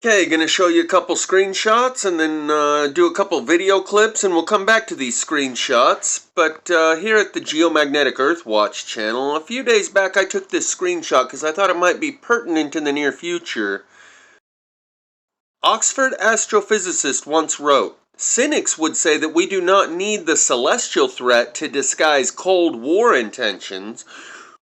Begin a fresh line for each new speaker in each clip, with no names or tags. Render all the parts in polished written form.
Okay, gonna show you a couple screenshots and then do a couple video clips, and we'll come back to these screenshots. But here at the Geomagnetic Earth Watch channel, a few days back I took this screenshot because I thought it might be pertinent in the near future. Oxford astrophysicist once wrote, "Cynics would say that we do not need the celestial threat to disguise Cold War intentions.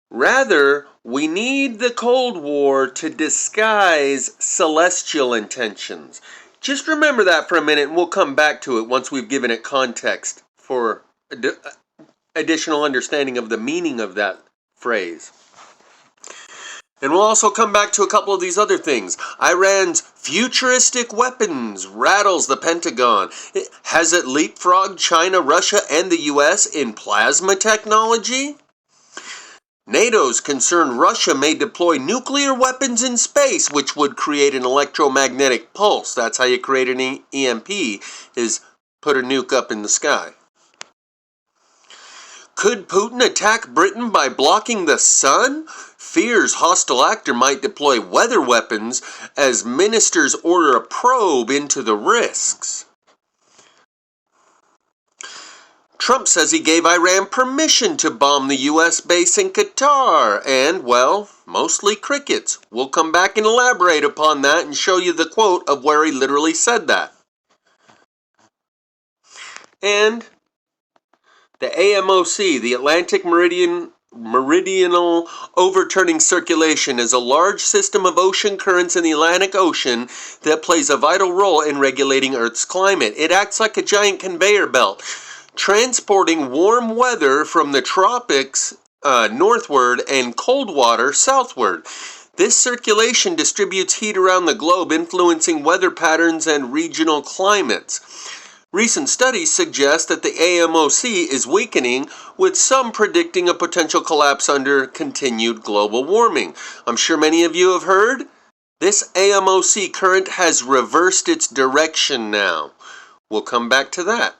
Rather, we need the Cold War to disguise celestial intentions." Just remember that for a minute, and we'll come back to it once we've given it context for additional understanding of the meaning of that phrase. And we'll also come back to a couple of these other things. Iran's futuristic weapons rattles the Pentagon. Has it leapfrogged China, Russia, and the US in plasma technology? NATO's concerned Russia may deploy nuclear weapons in space, which would create an electromagnetic pulse. That's how you create an EMP, is put a nuke up in the sky. Could Putin attack Britain by blocking the sun? Fears hostile actor might deploy weather weapons as ministers order a probe into the risks. Trump says he gave Iran permission to bomb the U.S. base in Qatar, and, well, mostly crickets. We'll come back and elaborate upon that and show you the quote of where he literally said that. And the AMOC, the Atlantic Meridional Overturning Circulation, is a large system of ocean currents in the Atlantic Ocean that plays a vital role in regulating Earth's climate. It acts like a giant conveyor belt, transporting warm weather from the tropics northward and cold water southward. This circulation distributes heat around the globe, influencing weather patterns and regional climates. Recent studies suggest that the AMOC is weakening, with some predicting a potential collapse under continued global warming. I'm sure many of you have heard. This AMOC current has reversed its direction now. We'll come back to that.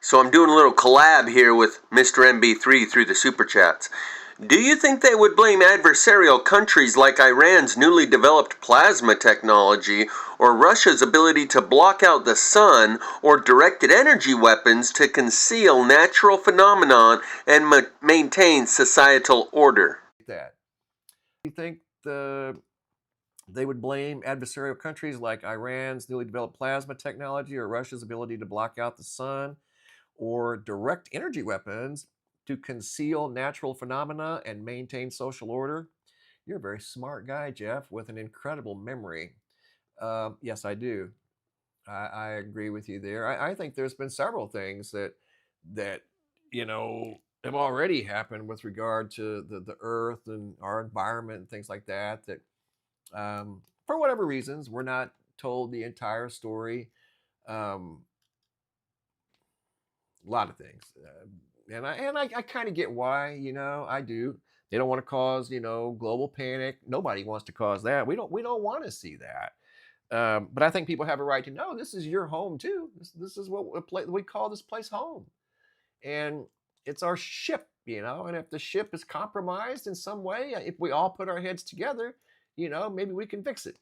So I'm doing a little collab here with Mr. MB3 through the Super Chats. Do you think they would blame adversarial countries like Iran's newly developed plasma technology, or Russia's ability to block out the sun, or directed energy weapons to conceal natural phenomenon and maintain societal order?
That. You think they would blame adversarial countries like Iran's newly developed plasma technology, or Russia's ability to block out the sun, or direct energy weapons to conceal natural phenomena and maintain social order? You're a very smart guy, Jeff, with an incredible memory. Yes, I do. I agree with you there. I think there's been several things that have already happened with regard to the Earth and our environment and things like that. That for whatever reasons, we're not told the entire story. A lot of things. And I kind of get why, I do. They don't want to cause, global panic. Nobody wants to cause that. We don't want to see that. But I think people have a right to know this is your home too. This is what we call this place home, and it's our ship, And if the ship is compromised in some way, if we all put our heads together, maybe we can fix it.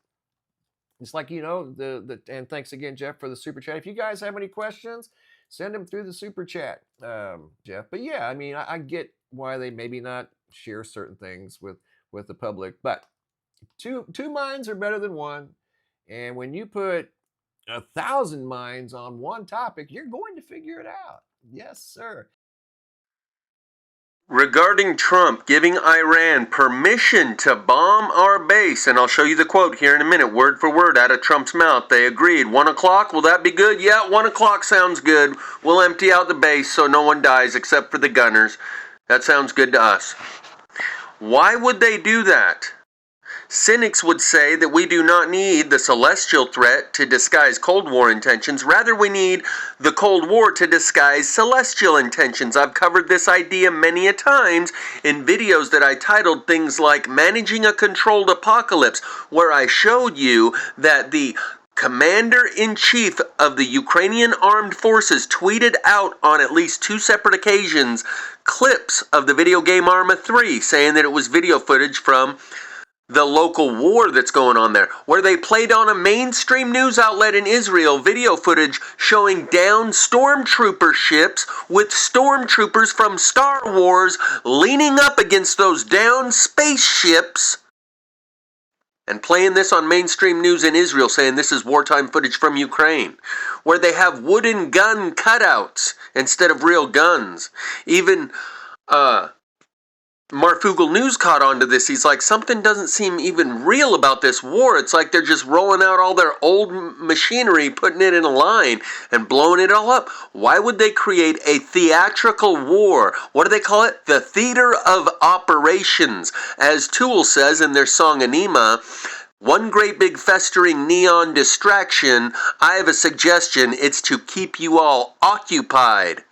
It's like, and thanks again, Jeff, for the super chat. If you guys have any questions, send them through the super chat, Jeff. But yeah, I mean, I get why they maybe not share certain things with the public, but two minds are better than one. And when you put 1,000 minds on one topic, you're going to figure it out. Yes, sir.
Regarding Trump giving Iran permission to bomb our base, and I'll show you the quote here in a minute, word for word out of Trump's mouth. They agreed. 1 o'clock, will that be good? Yeah, 1 o'clock sounds good. We'll empty out the base so no one dies except for the gunners. That sounds good to us. Why would they do that? Cynics would say that we do not need the celestial threat to disguise Cold War intentions. Rather, we need the Cold War to disguise celestial intentions. I've covered this idea many a times in videos that I titled things like Managing a Controlled Apocalypse, where I showed you that the Commander-in-Chief of the Ukrainian Armed Forces tweeted out on at least 2 separate occasions clips of the video game Arma 3, saying that it was video footage from the local war that's going on there, where they played on a mainstream news outlet in Israel video footage showing downed stormtrooper ships with stormtroopers from Star Wars leaning up against those downed spaceships, and playing this on mainstream news in Israel saying this is wartime footage from Ukraine, where they have wooden gun cutouts instead of real guns. Even Marfugel News caught on to this. He's like, something doesn't seem even real about this war. It's like they're just rolling out all their old machinery, putting it in a line, and blowing it all up. Why would they create a theatrical war? What do they call it? The theater of operations. As Tool says in their song Anima, one great big festering neon distraction. I have a suggestion. It's to keep you all occupied.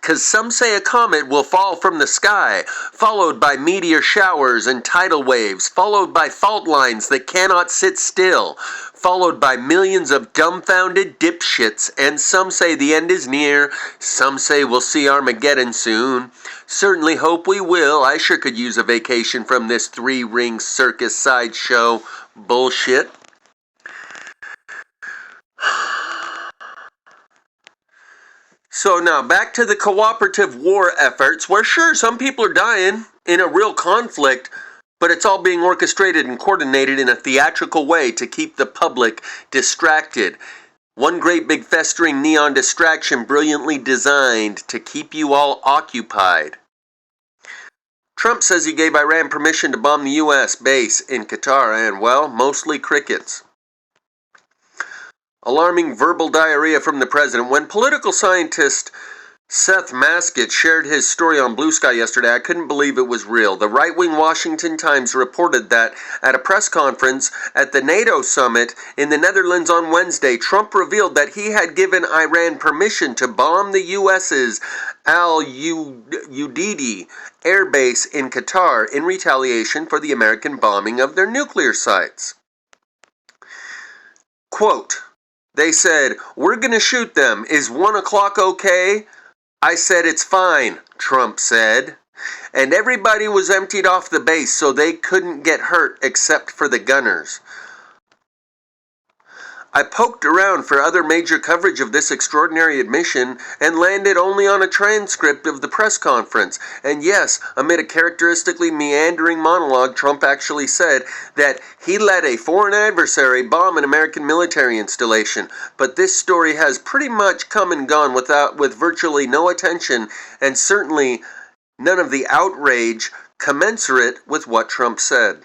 Because some say a comet will fall from the sky, followed by meteor showers and tidal waves, followed by fault lines that cannot sit still, followed by millions of dumbfounded dipshits, and some say the end is near, some say we'll see Armageddon soon. Certainly hope we will. I sure could use a vacation from this three-ring circus sideshow bullshit. So now back to the cooperative war efforts, where sure, some people are dying in a real conflict, but it's all being orchestrated and coordinated in a theatrical way to keep the public distracted. One great big festering neon distraction brilliantly designed to keep you all occupied. Trump says he gave Iran permission to bomb the U.S. base in Qatar, and, well, mostly crickets. Alarming verbal diarrhea from the president. When political scientist Seth Maskett shared his story on Blue Sky yesterday, I couldn't believe it was real. The right-wing Washington Times reported that at a press conference at the NATO summit in the Netherlands on Wednesday, Trump revealed that he had given Iran permission to bomb the U.S.'s Al-Udeidi air base in Qatar in retaliation for the American bombing of their nuclear sites. Quote, they said, "We're going to shoot them. Is 1 o'clock okay?" I said, "It's fine," Trump said. And everybody was emptied off the base so they couldn't get hurt except for the gunners. I poked around for other major coverage of this extraordinary admission and landed only on a transcript of the press conference. And yes, amid a characteristically meandering monologue, Trump actually said that he let a foreign adversary bomb an American military installation. But this story has pretty much come and gone with virtually no attention and certainly none of the outrage commensurate with what Trump said.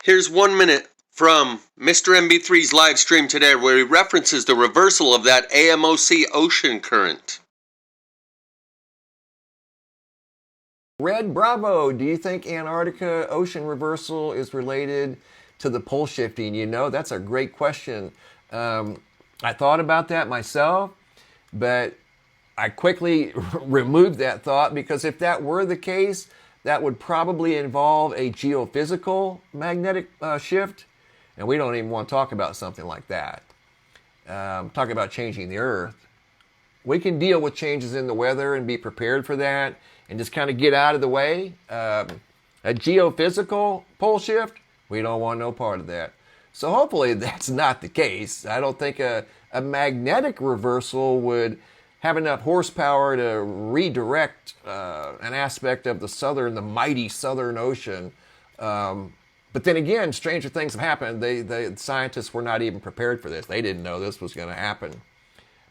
Here's 1 minute from Mr. MB3's live stream today where he references the reversal of that AMOC ocean current.
Red Bravo, do you think Antarctica ocean reversal is related to the pole shifting? You know, that's a great question. I thought about that myself, but I quickly removed that thought because if that were the case, that would probably involve a geophysical magnetic shift, and we don't even want to talk about something like that. Talk about changing the Earth. We can deal with changes in the weather and be prepared for that and just kind of get out of the way. A geophysical pole shift, we don't want no part of that. So hopefully that's not the case. I don't think a magnetic reversal would have enough horsepower to redirect an aspect of the mighty Southern Ocean. But then again, stranger things have happened. The scientists were not even prepared for this. They didn't know this was going to happen.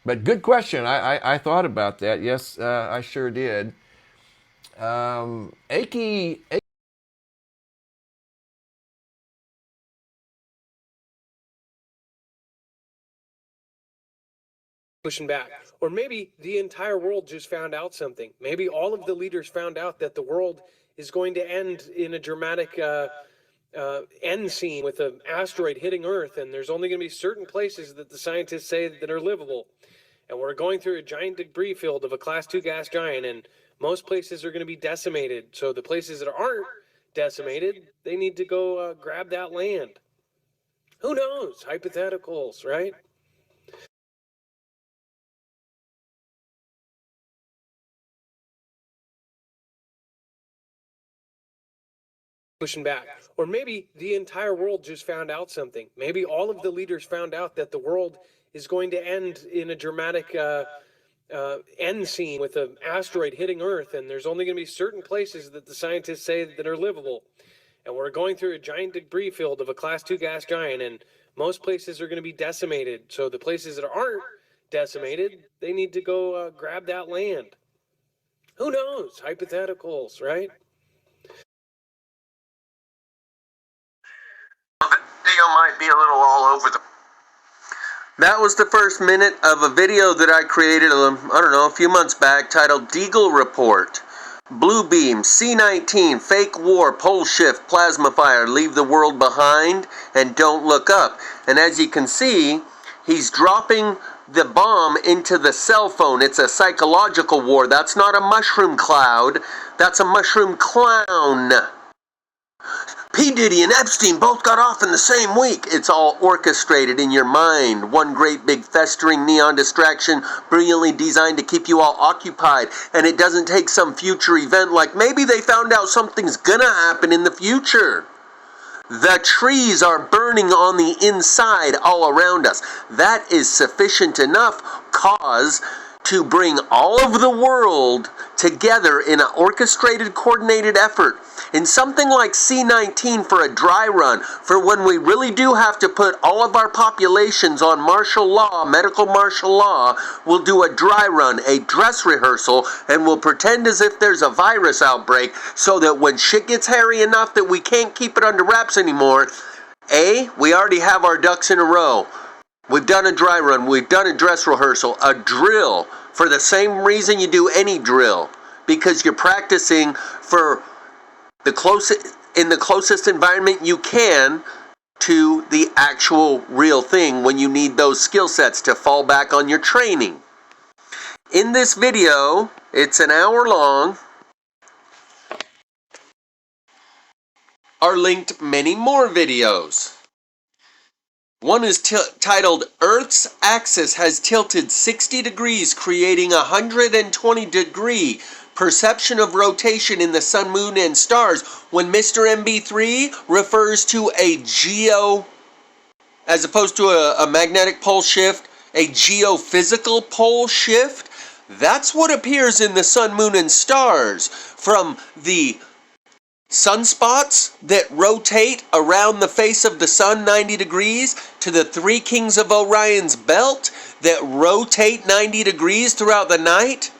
But good question. I thought about that. Yes, I sure did.
Pushing back. Or maybe the entire world just found out something. Maybe all of the leaders found out that the world is going to end in a dramatic end scene with an asteroid hitting Earth, and there's only going to be certain places that the scientists say that are livable. And we're going through a giant debris field of a Class 2 gas giant, and most places are going to be decimated. So the places that aren't decimated, they need to go grab that land. Who knows? Hypotheticals, right? pushing back. Or maybe the entire world just found out something. Maybe all of the leaders found out that the world is going to end in a dramatic end scene with an asteroid hitting Earth, and there's only going to be certain places that the scientists say that are livable. And we're going through a giant debris field of a Class 2 gas giant, and most places are going to be decimated. So the places that aren't decimated, they need to go grab that land. Who knows? Hypotheticals, right?
Video might be a little all over the... That was the first minute of a video that I created, I don't know, a few months back, titled Deagle Report. Blue beam, C-19, fake war, pole shift, plasma fire, leave the world behind, and don't look up. And as you can see, he's dropping the bomb into the cell phone. It's a psychological war. That's not a mushroom cloud. That's a mushroom clown. P. Diddy and Epstein both got off in the same week. It's all orchestrated in your mind. One great big festering neon distraction, brilliantly designed to keep you all occupied. And it doesn't take some future event like maybe they found out something's gonna happen in the future. The trees are burning on the inside all around us. That is sufficient enough cause to bring all of the world together in an orchestrated, coordinated effort. In something like C-19 for a dry run, for when we really do have to put all of our populations on martial law, medical martial law, we'll do a dry run, a dress rehearsal, and we'll pretend as if there's a virus outbreak so that when shit gets hairy enough that we can't keep it under wraps anymore, we already have our ducks in a row. We've done a dry run, we've done a dress rehearsal, a drill, for the same reason you do any drill, because you're practicing for the closest environment you can to the actual real thing when you need those skill sets to fall back on your training. In this video, it's an hour long, are linked many more videos. One is titled, Earth's axis has tilted 60 degrees, creating a 120-degree perception of rotation in the sun, moon, and stars, when Mr. MB3 refers to a geo, as opposed to a magnetic pole shift, a geophysical pole shift. That's what appears in the sun, moon, and stars, from the sunspots that rotate around the face of the sun 90 degrees to the three kings of Orion's belt that rotate 90 degrees throughout the night,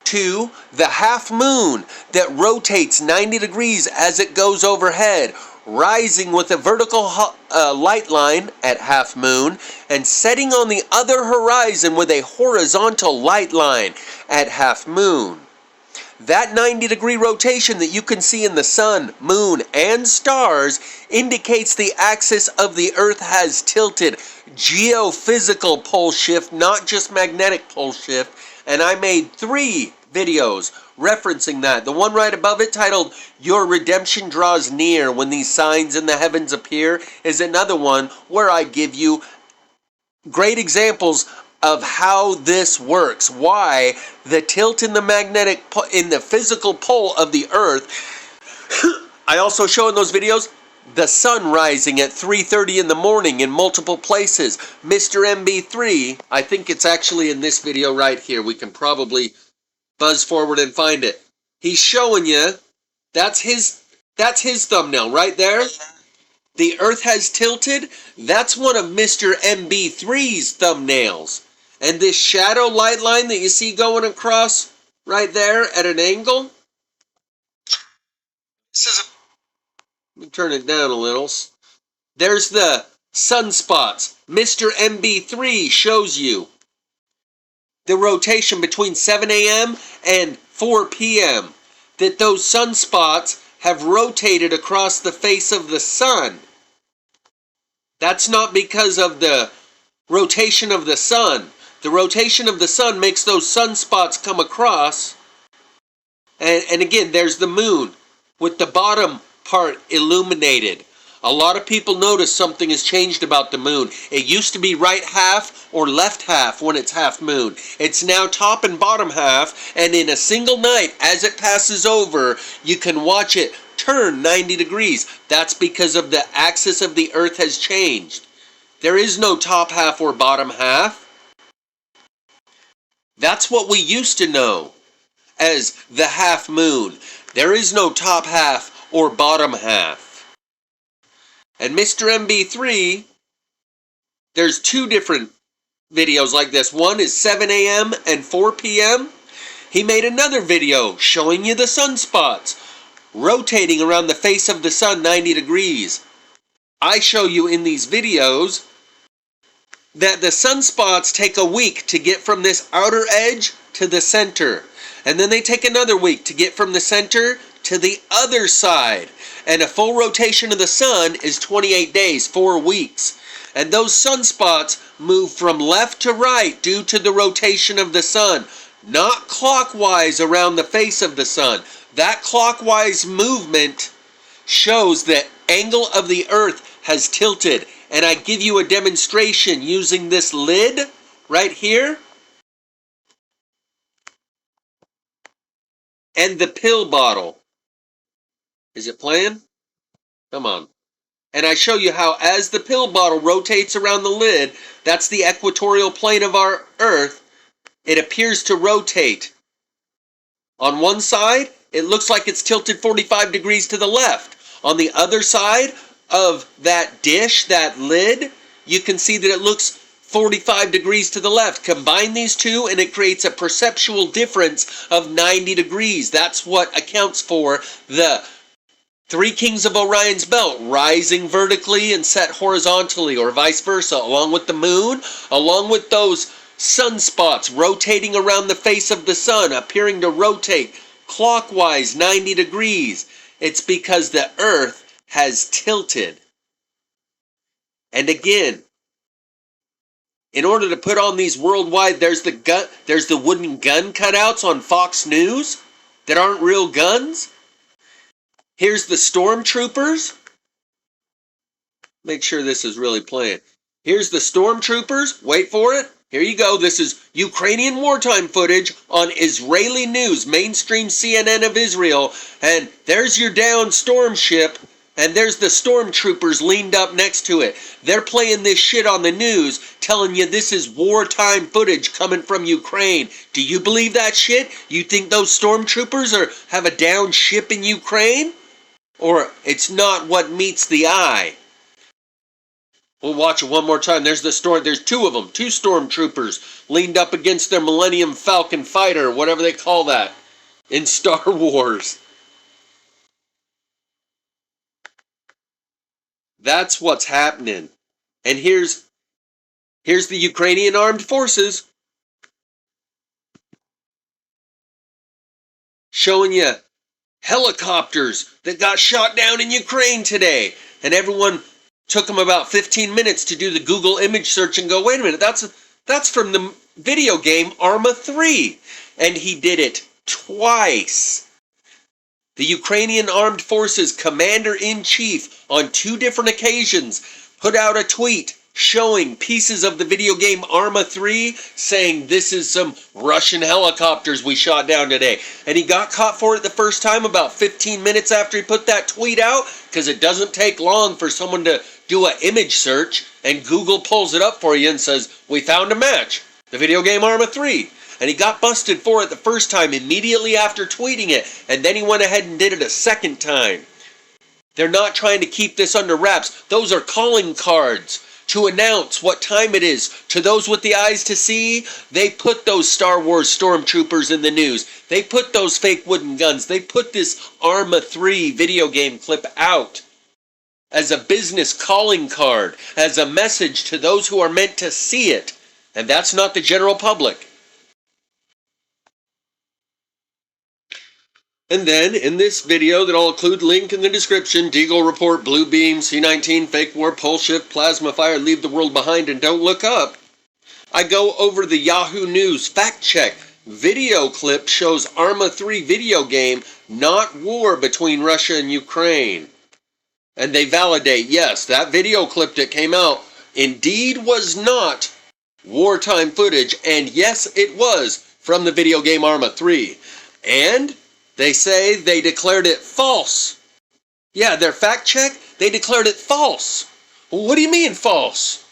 to the half moon that rotates 90 degrees as it goes overhead, rising with a vertical light line at half moon and setting on the other horizon with a horizontal light line at half moon. That 90-degree rotation that you can see in the sun, moon, and stars indicates the axis of the Earth has tilted. Geophysical pole shift, not just magnetic pole shift. And I made 3 videos referencing that. The one right above it, titled, Your Redemption Draws Near When These Signs in the Heavens Appear, is another one where I give you great examples of how this works, why the tilt in the physical pole of the Earth. I also show in those videos the sun rising at 3:30 in the morning in multiple places. Mr. MB3, I think it's actually in this video right here. We can probably buzz forward and find it. He's showing you, that's his thumbnail right there. The Earth has tilted. That's one of Mr. MB3's thumbnails. And this shadow light line that you see going across right there at an angle. Let me turn it down a little. There's the sunspots. Mr. MB3 shows you the rotation between 7 a.m. and 4 p.m. That those sunspots have rotated across the face of the sun. That's not because of the rotation of the sun. The rotation of the sun makes those sunspots come across. And again, there's the moon with the bottom part illuminated. A lot of people notice something has changed about the moon. It used to be right half or left half when it's half moon. It's now top and bottom half, and in a single night, as it passes over, you can watch it turn 90 degrees. That's because of the axis of the Earth has changed. There is no top half or bottom half. That's what we used to know as the half moon. There is no top half or bottom half. And Mr. MB3, there's two different videos like this. One is 7 a.m. and 4 p.m. He made another video showing you the sunspots rotating around the face of the sun 90 degrees. I show you in these videos that the sunspots take a week to get from this outer edge to the center. And then they take another week to get from the center to the other side. And a full rotation of the sun is 28 days, 4 weeks. And those sunspots move from left to right due to the rotation of the sun, not clockwise around the face of the sun. That clockwise movement shows the angle of the Earth has tilted. And I give you a demonstration using this lid right here and the pill bottle. Is it playing? Come on. And I show you how as the pill bottle rotates around the lid, that's the equatorial plane of our Earth, it appears to rotate. On one side, it looks like it's tilted 45 degrees to the left. On the other side of that dish, that lid, you can see that it looks 45 degrees to the left. Combine these two and it creates a perceptual difference of 90 degrees. That's what accounts for the Three Kings of Orion's belt rising vertically and set horizontally, or vice versa, along with the moon, along with those sunspots rotating around the face of the sun, appearing to rotate clockwise 90 degrees. It's because the Earth has tilted. And again, in order to put on these worldwide, there's the wooden gun cutouts on Fox News that aren't real guns. Here's the stormtroopers. Make sure this is really playing. Here's the stormtroopers. Wait for it. Here you go. This is Ukrainian wartime footage on Israeli news, mainstream CNN of Israel. And there's your downed storm ship. And there's the stormtroopers leaned up next to it. They're playing this shit on the news, telling you this is wartime footage coming from Ukraine. Do you believe that shit? You think those stormtroopers have a downed ship in Ukraine? Or it's not what meets the eye? We'll watch it one more time. There's two of them, two stormtroopers leaned up against their Millennium Falcon fighter, whatever they call that in Star Wars. That's what's happening. And here's the Ukrainian armed forces showing you helicopters that got shot down in Ukraine today. And everyone took them about 15 minutes to do the Google image search and go, wait a minute, that's from the video game Arma 3. And he did it twice. The Ukrainian Armed Forces Commander-in-Chief on 2 different occasions put out a tweet showing pieces of the video game Arma 3, saying this is some Russian helicopters we shot down today. And he got caught for it the first time about 15 minutes after he put that tweet out, because it doesn't take long for someone to do an image search and Google pulls it up for you and says, we found a match, the video game Arma 3. And he got busted for it the first time immediately after tweeting it. And then he went ahead and did it a second time. They're not trying to keep this under wraps. Those are calling cards to announce what time it is. To those with the eyes to see, they put those Star Wars stormtroopers in the news. They put those fake wooden guns. They put this Arma 3 video game clip out as a business calling card, as a message to those who are meant to see it. And that's not the general public. And then, in this video that I'll include link in the description, Deagle report, blue beam, C-19, fake war, pole shift, plasma fire, leave the world behind and don't look up. I go over the Yahoo News fact check. Video clip shows Arma 3 video game, not war between Russia and Ukraine. And they validate, yes, that video clip that came out indeed was not wartime footage, and yes, it was from the video game Arma 3. And they say they declared it false. Yeah, their fact check, they declared it false. Well, what do you mean false?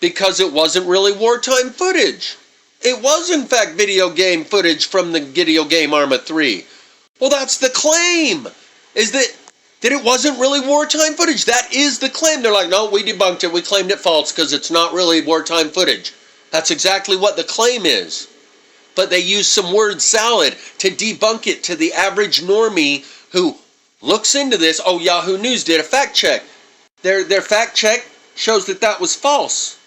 Because it wasn't really wartime footage. It was in fact video game footage from the video game Arma 3. Well, that's the claim, is that it wasn't really wartime footage. That is the claim. They're like, no, we debunked it. We claimed it false because it's not really wartime footage. That's exactly what the claim is. But they use some word salad to debunk it to the average normie who looks into this. Oh, Yahoo News did a fact check. Their fact check shows that that was false.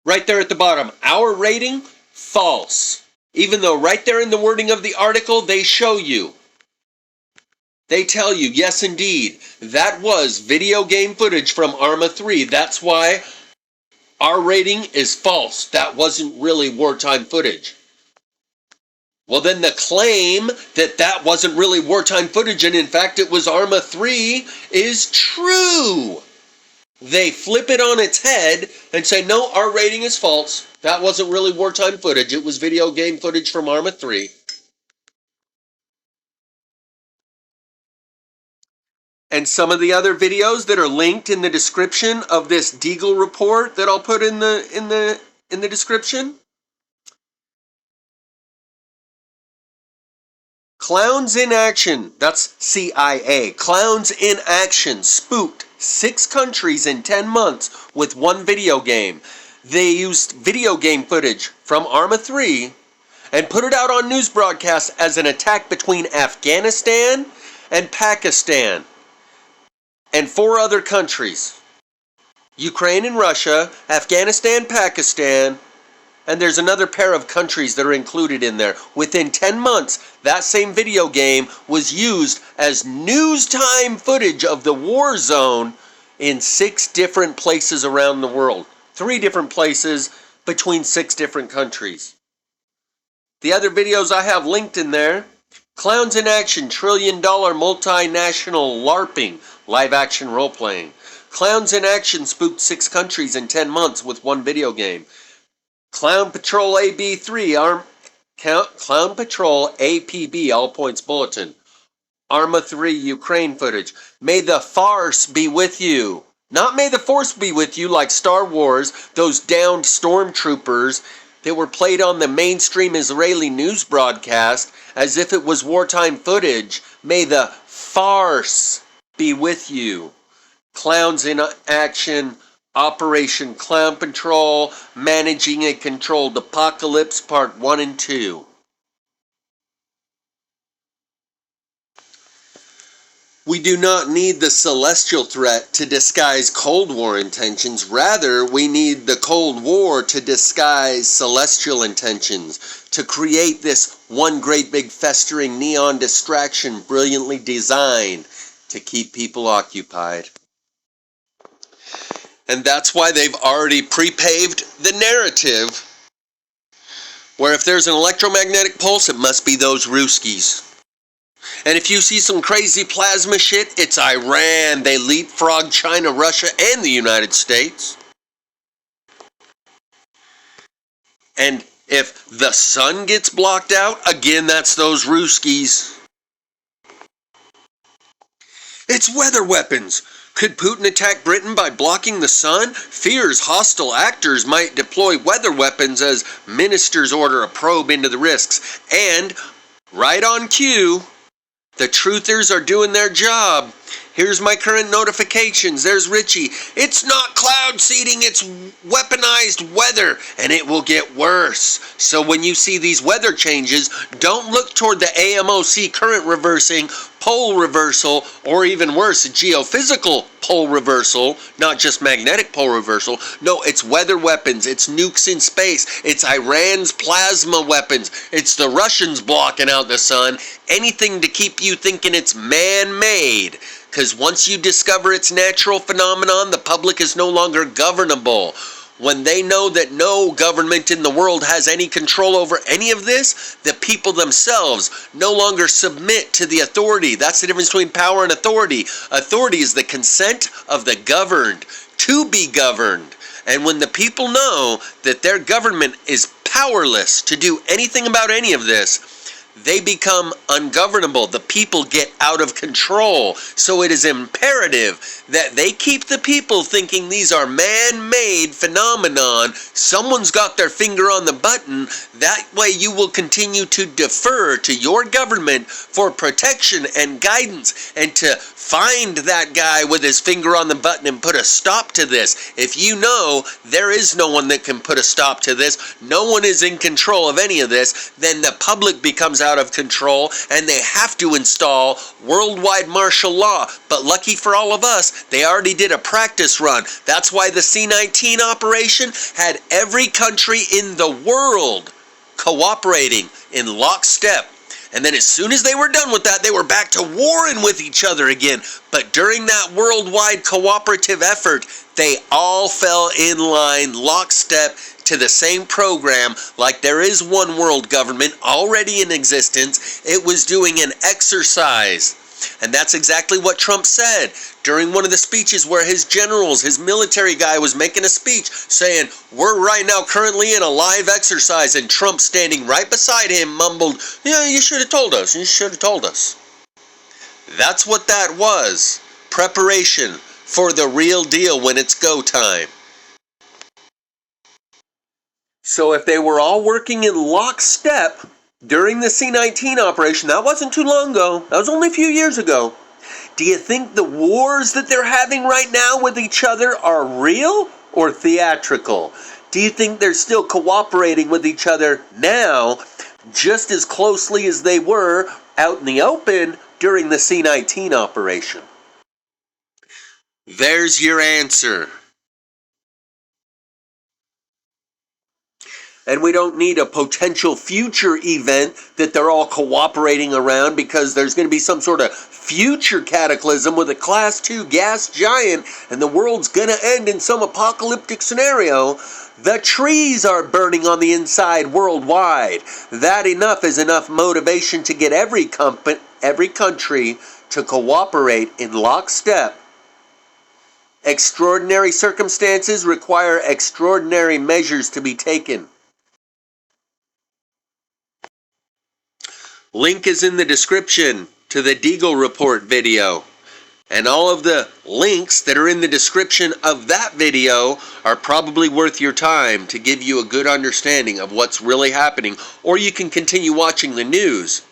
Right there at the bottom, our rating, false. Even though right there in the wording of the article, they show you. They tell you, yes indeed, that was video game footage from Arma 3. That's why our rating is false. That wasn't really wartime footage. Well, then the claim that that wasn't really wartime footage and in fact it was Arma 3 is true. They flip it on its head and say, no, our rating is false. That wasn't really wartime footage. It was video game footage from Arma 3. And some of the other videos that are linked in the description of this Deagle report that I'll put in the description. Clowns in Action, that's CIA. Clowns in Action, spooked 6 countries in 10 months with one video game. They used video game footage from Arma 3 and put it out on news broadcasts as an attack between Afghanistan and Pakistan and 4 other countries. Ukraine and Russia, Afghanistan, Pakistan, and there's another pair of countries that are included in there. Within 10 months, that same video game was used as news time footage of the war zone in 6 different places around the world. 3 different places between 6 different countries. The other videos I have linked in there: Clowns in Action, $1 trillion multinational LARPing, live action role playing. Clowns in Action spooked 6 countries in 10 months with one video game. Clown Patrol AB3, Clown Patrol APB, All Points Bulletin. Arma 3 Ukraine footage. May the FARCE be with you. Not may the Force be with you like Star Wars, those downed stormtroopers that were played on the mainstream Israeli news broadcast as if it was wartime footage. May the FARCE be with you. Clowns in Action, Operation Clown Patrol, Managing a Controlled Apocalypse, Part 1 and 2. We do not need the celestial threat to disguise Cold War intentions. Rather, we need the Cold War to disguise celestial intentions, to create this one great big festering neon distraction brilliantly designed to keep people occupied. And that's why they've already pre-paved the narrative where if there's an electromagnetic pulse, it must be those Ruskies. And if you see some crazy plasma shit, it's Iran. They leapfrog China, Russia, and the United States. And if the sun gets blocked out, again, that's those Ruskies. It's weather weapons. Could Putin attack Britain by blocking the sun? Fears hostile actors might deploy weather weapons as ministers order a probe into the risks. And, right on cue, the truthers are doing their job. Here's my current notifications. There's Richie. It's not cloud seeding, it's weaponized weather, and it will get worse. So when you see these weather changes, don't look toward the AMOC current reversing, pole reversal, or even worse, geophysical pole reversal, not just magnetic pole reversal. No, it's weather weapons, it's nukes in space, it's Iran's plasma weapons, it's the Russians blocking out the sun, anything to keep you thinking it's man-made. Because once you discover its natural phenomenon, the public is no longer governable. When they know that no government in the world has any control over any of this, the people themselves no longer submit to the authority. That's the difference between power and authority. Authority is the consent of the governed to be governed. And when the people know that their government is powerless to do anything about any of this, they become ungovernable. The people get out of control. So it is imperative that they keep the people thinking these are man-made phenomenon. Someone's got their finger on the button. That way you will continue to defer to your government for protection and guidance, and to find that guy with his finger on the button and put a stop to this. If you know there is no one that can put a stop to this, no one is in control of any of this, then the public becomes out of control and they have to install worldwide martial law. But lucky for all of us, they already did a practice run. That's why the C-19 operation had every country in the world cooperating in lockstep. And then as soon as they were done with that, they were back to warring with each other again. But during that worldwide cooperative effort, they all fell in line lockstep to the same program. Like there is one world government already in existence. It was doing an exercise. And that's exactly what Trump said during one of the speeches where his generals, his military guy was making a speech saying, we're right now currently in a live exercise, and Trump standing right beside him mumbled, yeah, you should have told us, you should have told us. That's what that was. Preparation for the real deal when it's go time. So if they were all working in lockstep during the C-19 operation, that wasn't too long ago, that was only a few years ago, do you think the wars that they're having right now with each other are real or theatrical? Do you think they're still cooperating with each other now just as closely as they were out in the open during the C-19 operation? There's your answer. And we don't need a potential future event that they're all cooperating around, because there's going to be some sort of future cataclysm with a class 2 gas giant and the world's going to end in some apocalyptic scenario. The trees are burning on the inside worldwide. That enough is enough motivation to get every country to cooperate in lockstep. Extraordinary circumstances require extraordinary measures to be taken. Link is in the description to the Deagle report video. And all of the links that are in the description of that video are probably worth your time to give you a good understanding of what's really happening. Or you can continue watching the news